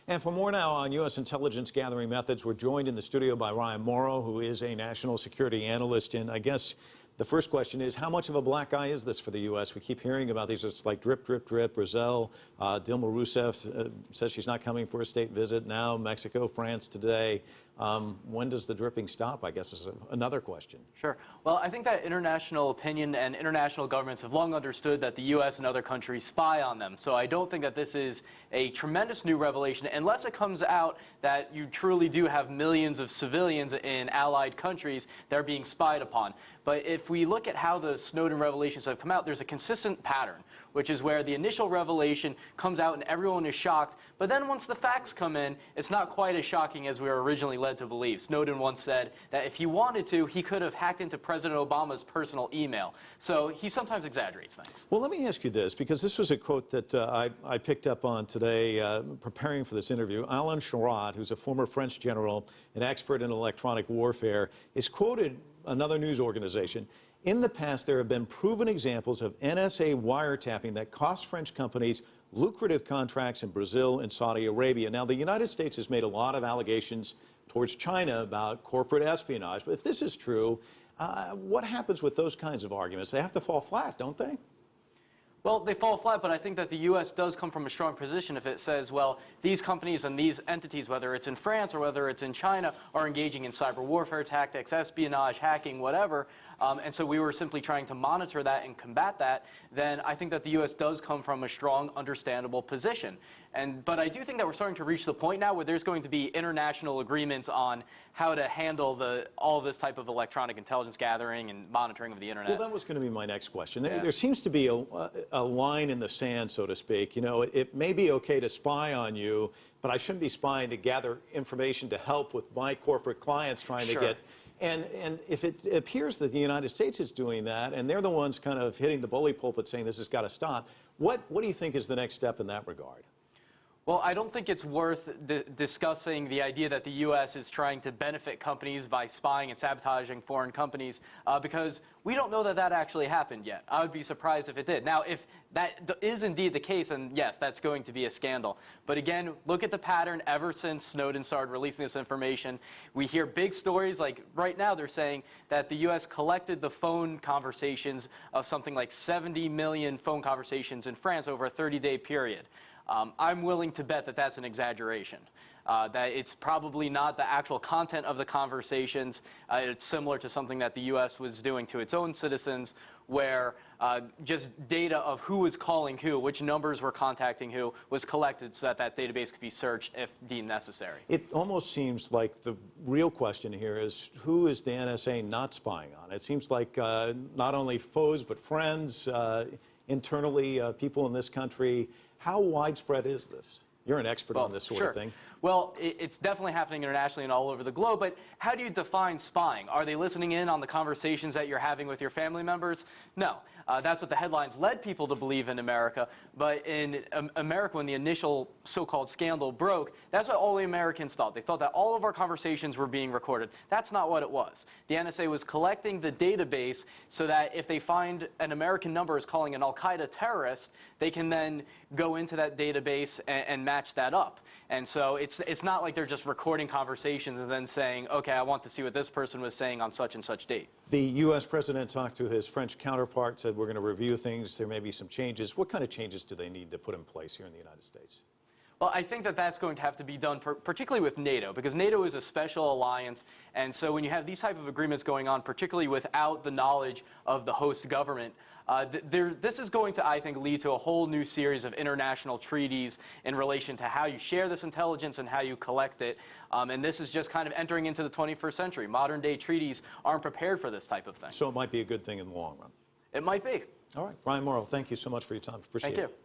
And for more now on U.S. intelligence gathering methods, we're joined in the studio by Mauro, who is a national security analyst. And I guess the first question is, how much of a black eye is this for the U.S.? We keep hearing about these. It's like drip, drip, drip. Brazil, Dilma Rousseff says she's not coming for a state visit. Now Mexico, France today. When does the dripping stop, I guess, is another question. Sure. Well, I think that international opinion and international governments have long understood that the U.S. and other countries spy on them. So I don't think that this is a tremendous new revelation, unless it comes out that you truly do have millions of civilians in allied countries that are being spied upon. But if we look at how the Snowden revelations have come out, there's a consistent pattern, which is where the initial revelation comes out and everyone is shocked. But then once the facts come in, it's not quite as shocking as we were originally led to believe. Snowden once said that if he wanted to, he could have hacked into President Obama's personal email. So he sometimes exaggerates things. Well, let me ask you this, because this was a quote that I picked up on today preparing for this interview. Alain Charat, who's a former French general, an expert in electronic warfare, is quoted another news organization. In the past, there have been proven examples of NSA wiretapping that cost French companies lucrative contracts in Brazil and Saudi Arabia. Now, the United States has made a lot of allegations towards China about corporate espionage. But if this is true, what happens with those kinds of arguments? They have to fall flat, don't they? Well, they fall flat, but I think that the U.S. does come from a strong position if it says, well, these companies and these entities, whether it's in France or whether it's in China, are engaging in cyber warfare tactics, espionage, hacking, whatever, and so we were simply trying to monitor that and combat that, then I think that the U.S. does come from a strong, understandable position. But I do think that we're starting to reach the point now where there's going to be international agreements on how to handle all of this type of electronic intelligence gathering and monitoring of the internet. Well, that was going to be my next question. Yeah. There seems to be a line in the sand, so to speak. You know, it may be okay to spy on you, but I shouldn't be spying to gather information to help with my corporate clients trying to get. And if it appears that the United States is doing that, and they're the ones kind of hitting the bully pulpit saying this has got to stop, what do you think is the next step in that regard? Well, I don't think it's worth discussing the idea that the U.S. is trying to benefit companies by spying and sabotaging foreign companies because we don't know that that actually happened yet. I would be surprised if it did. Now, if that is indeed the case, then yes, that's going to be a scandal. But again, look at the pattern ever since Snowden started releasing this information. We hear big stories, like right now they're saying that the U.S. collected the phone conversations of something like 70 million phone conversations in France over a 30-day period. I'm willing to bet that that's an exaggeration, that it's probably not the actual content of the conversations. It's similar to something that the U.S. was doing to its own citizens, where just data of who was calling who, which numbers were contacting who, was collected so that that database could be searched if deemed necessary. It almost seems like the real question here is, who is the NSA not spying on? It seems like not only foes but friends, internally, people in this country. How widespread is this? You're an expert on this sort of thing. Well, it's definitely happening internationally and all over the globe, but how do you define spying? Are they listening in on the conversations that you're having with your family members? No. That's what the headlines led people to believe in America, but in America, when the initial so-called scandal broke, that's what all the Americans thought. They thought that all of our conversations were being recorded. That's not what it was. The NSA was collecting the database so that if they find an American number is calling an al-Qaeda terrorist, they can then go into that database and match that up. And so it's not like they're just recording conversations and then saying, okay, I want to see what this person was saying on such and such date. The U.S. president talked to his French counterpart, said we're going to review things, there may be some changes. What kind of changes do they need to put in place here in the United States? Well, I think that that's going to have to be done particularly with NATO, because NATO is a special alliance, and so when you have these type of agreements going on, particularly without the knowledge of the host government, this is going to, I think, lead to a whole new series of international treaties in relation to how you share this intelligence and how you collect it. And this is just kind of entering into the 21st century. Modern day treaties aren't prepared for this type of thing. So it might be a good thing in the long run. It might be. All right. Brian Mauro, thank you so much for your time. Appreciate it. Thank you.